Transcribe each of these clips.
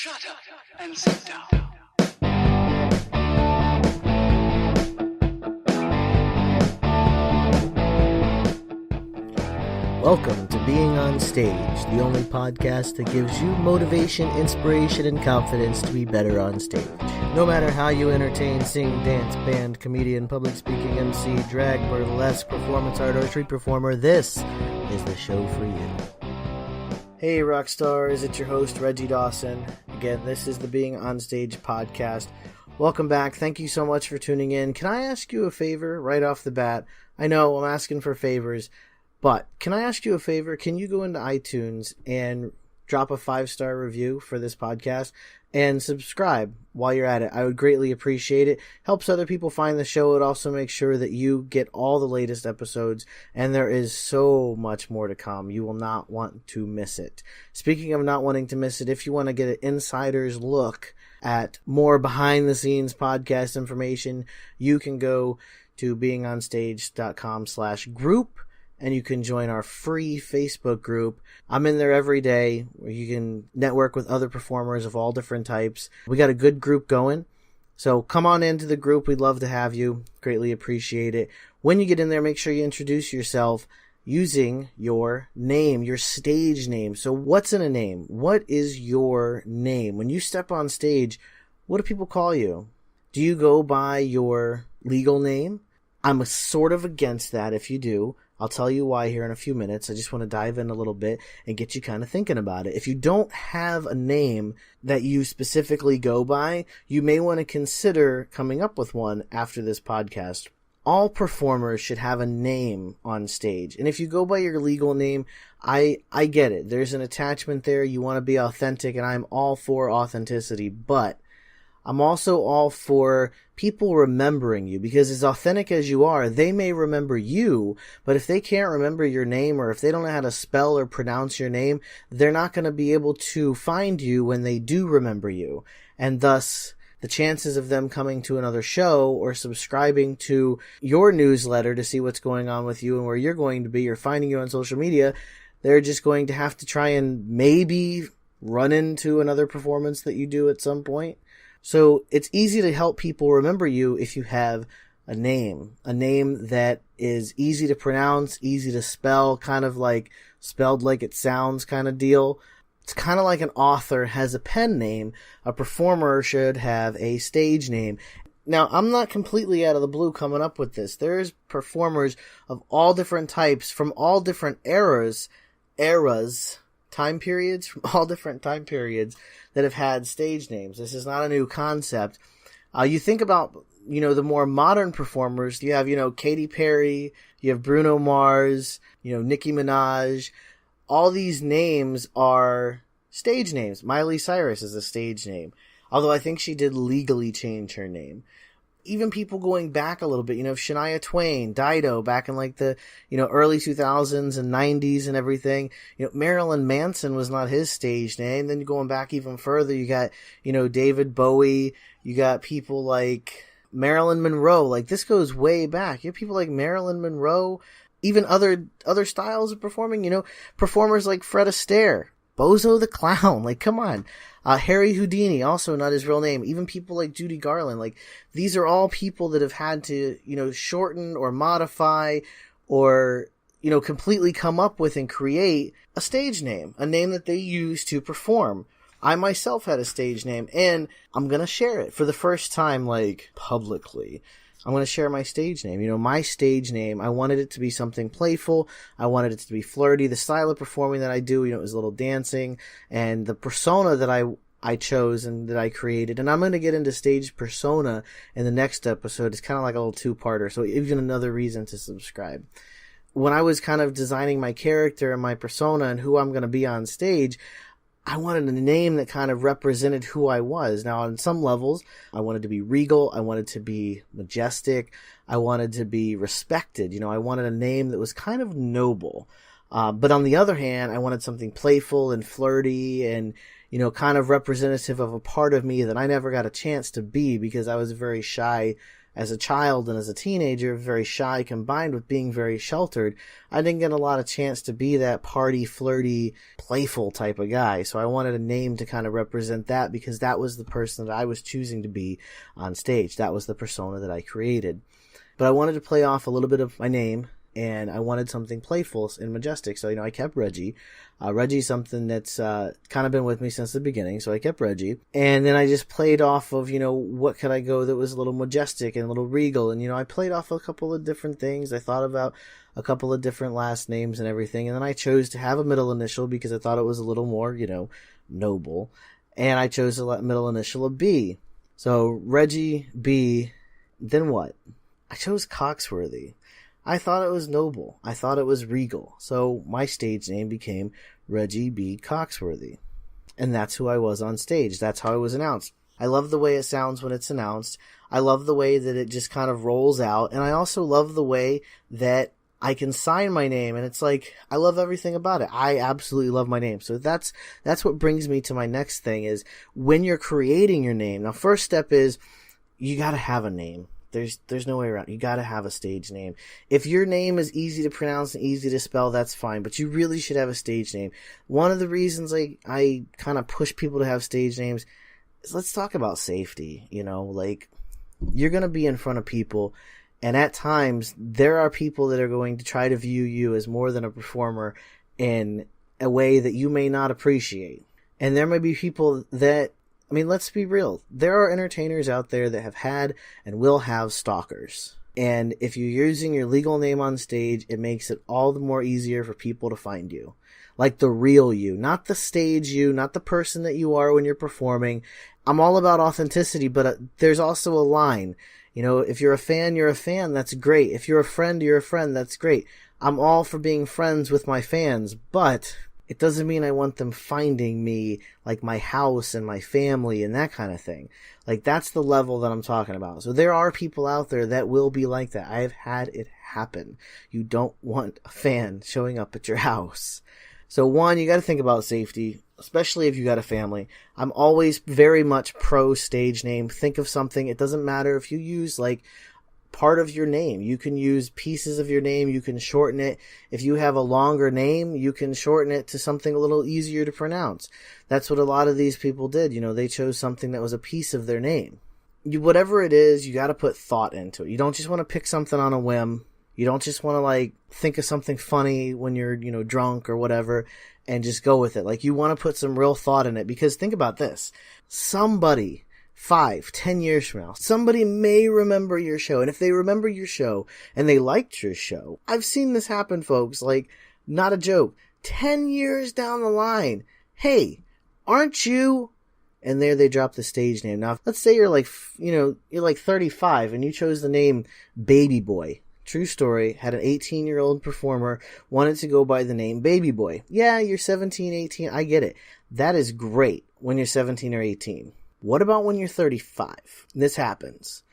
Shut up and sit down. Welcome to Being on Stage, the only podcast that gives you motivation, inspiration, and confidence to be better on stage. No matter how you entertain, sing, dance, band, comedian, public speaking, MC, drag, burlesque, performance art, or street performer, this is the show for you. Hey rock stars, it's your host Reggie Dawson. Again, this is the Being on Stage podcast. Welcome back. Thank you so much for tuning in. Can I ask you a favor right off the bat? I know I'm asking for favors, but can I ask you a favor? Can you go into iTunes and drop a 5-star review for this podcast and subscribe while you're at it? I would greatly appreciate it. Helps other people find the show. It also makes sure that you get all the latest episodes, and there is so much more to come. You will not want to miss it. Speaking of not wanting to miss it, if you want to get an insider's look at more behind-the-scenes podcast information, you can go to beingonstage.com/group. And you can join our free Facebook group. I'm in there every day where you can network with other performers of all different types. We got a good group going. So come on into the group. We'd love to have you. Greatly appreciate it. When you get in there, make sure you introduce yourself using your name, your stage name. So what's in a name? What is your name? When you step on stage, what do people call you? Do you go by your legal name? I'm sort of against that if you do. I'll tell you why here in a few minutes. I just want to dive in a little bit and get you kind of thinking about it. If you don't have a name that you specifically go by, you may want to consider coming up with one after this podcast. All performers should have a name on stage. And if you go by your legal name, I get it. There's an attachment there. You want to be authentic, and I'm all for authenticity, but I'm also all for people remembering you, because as authentic as you are, they may remember you, but if they can't remember your name, or if they don't know how to spell or pronounce your name, they're not going to be able to find you when they do remember you. And thus, the chances of them coming to another show or subscribing to your newsletter to see what's going on with you and where you're going to be, or finding you on social media, they're just going to have to try and maybe run into another performance that you do at some point. So it's easy to help people remember you if you have a name that is easy to pronounce, easy to spell, kind of like spelled like it sounds kind of deal. It's kind of like an author has a pen name. A performer should have a stage name. Now, I'm not completely out of the blue coming up with this. There's performers of all different types from all different time periods that have had stage names. This is not a new concept. You think about, the more modern performers. You have, Katy Perry, you have Bruno Mars, Nicki Minaj. All these names are stage names. Miley Cyrus is a stage name, although I think she did legally change her name. Even people going back a little bit, Shania Twain, Dido, back in like the, early 2000s and 90s and everything. Marilyn Manson was not his stage name. Then going back even further, you got, David Bowie. You got people like Marilyn Monroe. Like, this goes way back. You have people like Marilyn Monroe, even other styles of performing, performers like Fred Astaire, Bozo the Clown. Like, come on. Harry Houdini, also not his real name. Even people like Judy Garland. Like, these are all people that have had to, shorten or modify or, completely come up with and create a stage name, a name that they use to perform. I myself had a stage name, and I'm going to share it for the first time, like, publicly. I'm going to share my stage name. My stage name, I wanted it to be something playful. I wanted it to be flirty. The style of performing that I do, it was a little dancing. And the persona that I chose and that I created, and I'm going to get into stage persona in the next episode. It's kind of like a little two-parter, so even another reason to subscribe. When I was kind of designing my character and my persona and who I'm going to be on stage, I wanted a name that kind of represented who I was. Now, on some levels, I wanted to be regal. I wanted to be majestic. I wanted to be respected. I wanted a name that was kind of noble. But on the other hand, I wanted something playful and flirty and, kind of representative of a part of me that I never got a chance to be because I was a very shy as a child and as a teenager, very shy combined with being very sheltered, I didn't get a lot of chance to be that party, flirty, playful type of guy. So I wanted a name to kind of represent that, because that was the person that I was choosing to be on stage. That was the persona that I created. But I wanted to play off a little bit of my name, and I wanted something playful and majestic. So, I kept Reggie. Reggie's something that's kind of been with me since the beginning, so I kept Reggie. And then I just played off of, what could I go that was a little majestic and a little regal. And, I played off a couple of different things. I thought about a couple of different last names and everything. And then I chose to have a middle initial because I thought it was a little more, noble. And I chose a middle initial of B. So Reggie B. Then what? I chose Coxworthy. I thought it was noble. I thought it was regal. So my stage name became Reggie B. Coxworthy. And that's who I was on stage. That's how I was announced. I love the way it sounds when it's announced. I love the way that it just kind of rolls out. And I also love the way that I can sign my name. And it's like, I love everything about it. I absolutely love my name. So that's what brings me to my next thing is when you're creating your name. Now, first step is you got to have a name. There's no way around. You got to have a stage name. If your name is easy to pronounce and easy to spell, that's fine. But you really should have a stage name. One of the reasons I kind of push people to have stage names is let's talk about safety. You're going to be in front of people. And at times, there are people that are going to try to view you as more than a performer in a way that you may not appreciate. And there may be people that, let's be real. There are entertainers out there that have had and will have stalkers. And if you're using your legal name on stage, it makes it all the more easier for people to find you. Like the real you, not the stage you, not the person that you are when you're performing. I'm all about authenticity, but there's also a line. If you're a fan, you're a fan. That's great. If you're a friend, you're a friend. That's great. I'm all for being friends with my fans, but it doesn't mean I want them finding me, like my house and my family and that kind of thing. That's the level that I'm talking about. So there are people out there that will be like that. I've had it happen. You don't want a fan showing up at your house. So one, you got to think about safety, especially if you got a family. I'm always very much pro stage name. Think of something. It doesn't matter if you use part of your name. You can use pieces of your name. You can shorten it. If you have a longer name, you can shorten it to something a little easier to pronounce. That's what a lot of these people did. They chose something that was a piece of their name. Whatever it is, you got to put thought into it. You don't just want to pick something on a whim. You don't just want to think of something funny when you're, drunk or whatever and just go with it. You want to put some real thought in it, because think about this. Somebody 5-10 years from now, somebody may remember your show. And if they remember your show and they liked your show, I've seen this happen, folks. Not a joke. 10 years down the line, hey, aren't you? And there they drop the stage name. Now, let's say you're you're 35 and you chose the name Baby Boy. True story, had an 18-year-old performer, wanted to go by the name Baby Boy. Yeah, you're 17, 18, I get it. That is great when you're 17 or 18. What about when you're 35? This happens.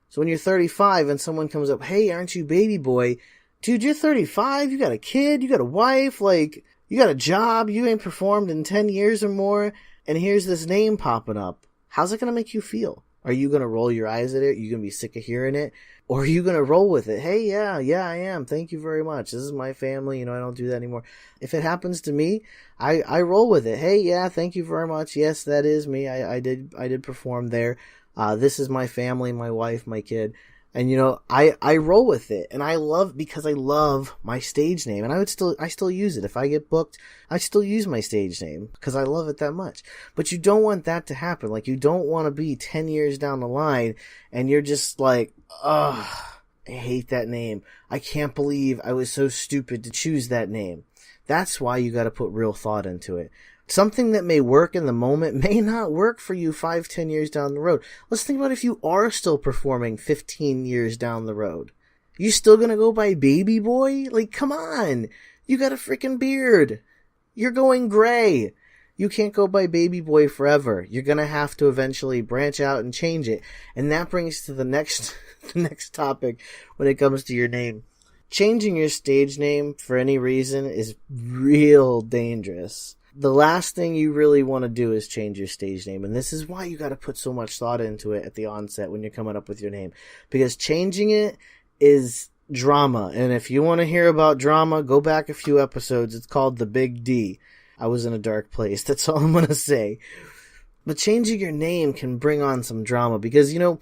So when you're 35 and someone comes up, hey, aren't you Baby Boy? Dude, you're 35, you got a kid, you got a wife, you got a job, you ain't performed in 10 years or more, and here's this name popping up. How's it going to make you feel? Are you going to roll your eyes at it? Are you going to be sick of hearing it? Or are you going to roll with it? Hey, yeah, I am. Thank you very much. This is my family. I don't do that anymore. If it happens to me, I roll with it. Hey, yeah, thank you very much. Yes, that is me. I did perform there. This is my family, my wife, my kid. And, I roll with it. And because I love my stage name. And I still use it. If I get booked, I still use my stage name because I love it that much. But you don't want that to happen. You don't want to be 10 years down the line and you're just ugh, I hate that name. I can't believe I was so stupid to choose that name. That's why you got to put real thought into it. Something that may work in the moment may not work for you 5-10 years down the road. Let's think about if you are still performing 15 years down the road. You still gonna go by Baby Boy? Come on. You got a freaking beard. You're going gray. You can't go by Baby Boy forever. You're gonna have to eventually branch out and change it. And that brings to the next topic when it comes to your name. Changing your stage name for any reason is real dangerous. The last thing you really want to do is change your stage name. And this is why you got to put so much thought into it at the onset when you're coming up with your name. Because changing it is drama. And if you want to hear about drama, go back a few episodes. It's called The Big D. I was in a dark place. That's all I'm going to say. But changing your name can bring on some drama because, you know,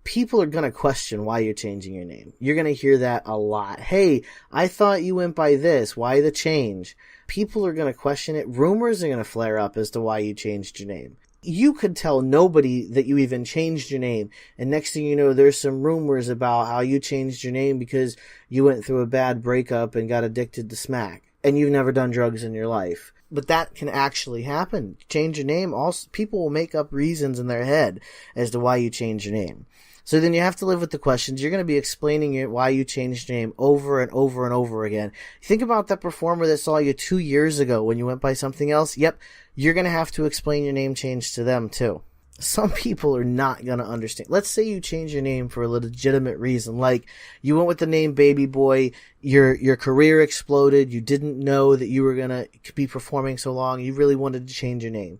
people are going to question why you're changing your name. You're going to hear that a lot. Hey, I thought you went by this. Why the change? People are going to question it. Rumors are going to flare up as to why you changed your name. You could tell nobody that you even changed your name. And next thing you know, there's some rumors about how you changed your name because you went through a bad breakup and got addicted to smack. And you've never done drugs in your life. But that can actually happen. Change your name. Also, people will make up reasons in their head as to why you changed your name. So then you have to live with the questions. You're going to be explaining why you changed your name over and over and over again. Think about that performer that saw you 2 years ago when you went by something else. Yep, you're going to have to explain your name change to them too. Some people are not going to understand. Let's say you change your name for a legitimate reason. Like, you went with the name Baby Boy, your career exploded, you didn't know that you were going to be performing so long, you really wanted to change your name.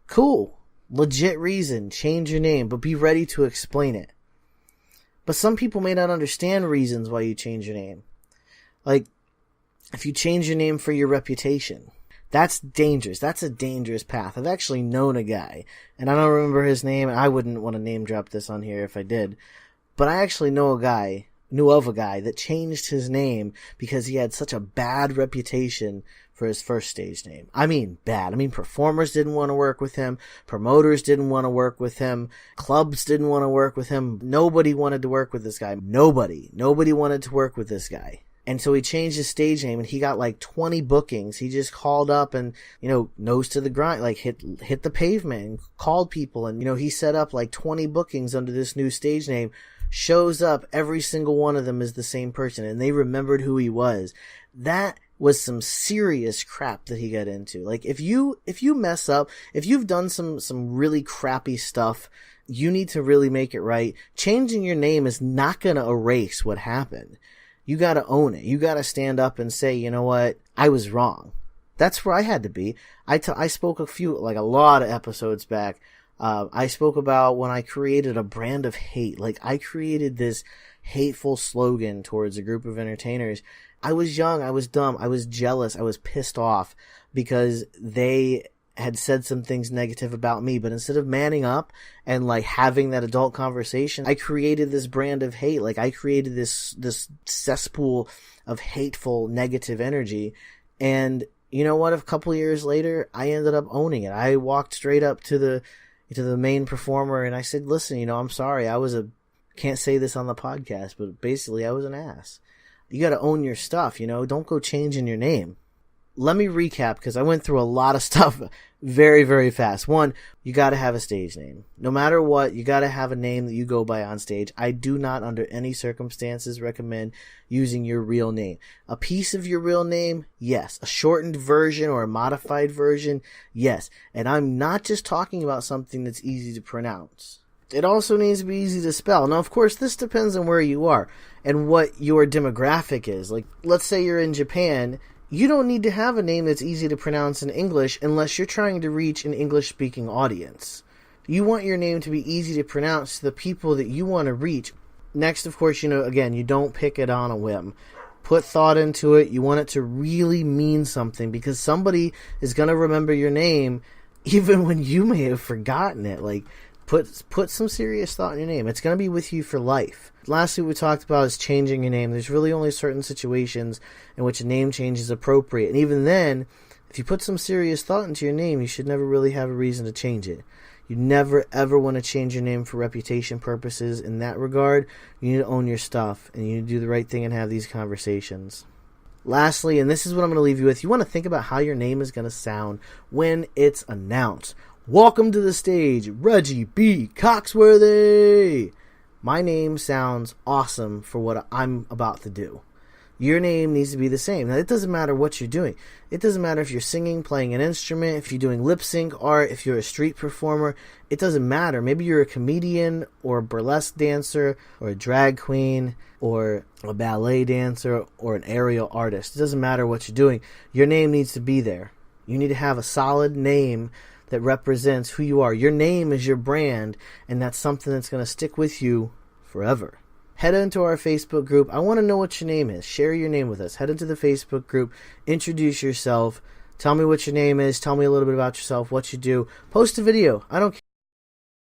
Cool. Legit reason. Change your name, but be ready to explain it. But some people may not understand reasons why you change your name. Like, if you change your name for your reputation. That's dangerous. That's a dangerous path. I've actually known a guy, and I don't remember his name, and I wouldn't want to name drop this on here if I did, but I actually knew of a guy that changed his name because he had such a bad reputation for his first stage name. I mean, bad. I mean, performers didn't want to work with him, promoters didn't want to work with him, clubs didn't want to work with him, nobody wanted to work with this guy. Nobody wanted to work with this guy. And so he changed his stage name and he got like 20 bookings. He just called up and, you know, nose to the grind, like hit the pavement and called people. And, you know, he set up like 20 bookings under this new stage name, shows up. Every single one of them is the same person and they remembered who he was. That was some serious crap that he got into. Like, if you mess up, if you've done some really crappy stuff, you need to really make it right. Changing your name is not going to erase what happened. You gotta own it. You gotta stand up and say, you know what? I was wrong. That's where I had to be. I spoke a lot of episodes back. I spoke about when I created a brand of hate. Like, I created this hateful slogan towards a group of entertainers. I was young. I was dumb. I was jealous. I was pissed off because they had said some things negative about me, but instead of manning up and like having that adult conversation, I created this brand of hate. Like, I created this cesspool of hateful, negative energy. And you know what? A couple years later, I ended up owning it. I walked straight up to the main performer and I said, listen, you know, I'm sorry. Can't say this on the podcast, but basically I was an ass. You got to own your stuff, you know, don't go changing your name. Let me recap because I went through a lot of stuff very, very fast. One, you got to have a stage name. No matter what, you got to have a name that you go by on stage. I do not, under any circumstances, recommend using your real name. A piece of your real name, yes. A shortened version or a modified version, yes. And I'm not just talking about something that's easy to pronounce. It also needs to be easy to spell. Now, of course, this depends on where you are and what your demographic is. Like, let's say you're in Japan. You don't need to have a name that's easy to pronounce in English unless you're trying to reach an English-speaking audience. You want your name to be easy to pronounce to the people that you want to reach. Next, of course, you know, again, you don't pick it on a whim. Put thought into it. You want it to really mean something because somebody is going to remember your name even when you may have forgotten it. Like, put some serious thought in your name. It's going to be with you for life. Lastly, we talked about is changing your name. There's really only certain situations in which a name change is appropriate. And even then, if you put some serious thought into your name, you should never really have a reason to change it. You never, ever want to change your name for reputation purposes. In that regard, you need to own your stuff, and you need to do the right thing and have these conversations. Lastly, and this is what I'm going to leave you with, you want to think about how your name is going to sound when it's announced. Welcome to the stage, Reggie B. Coxworthy! My name sounds awesome for what I'm about to do. Your name needs to be the same. Now, it doesn't matter what you're doing. It doesn't matter if you're singing, playing an instrument, if you're doing lip sync art, if you're a street performer. It doesn't matter. Maybe you're a comedian or a burlesque dancer or a drag queen or a ballet dancer or an aerial artist. It doesn't matter what you're doing. Your name needs to be there. You need to have a solid name that represents who you are. Your name is your brand, and that's something that's going to stick with you forever. Head into our Facebook group. I want to know what your name is. Share your name with us. Head into the Facebook group. Introduce yourself. Tell me what your name is. Tell me a little bit about yourself, what you do. Post a video. I don't care.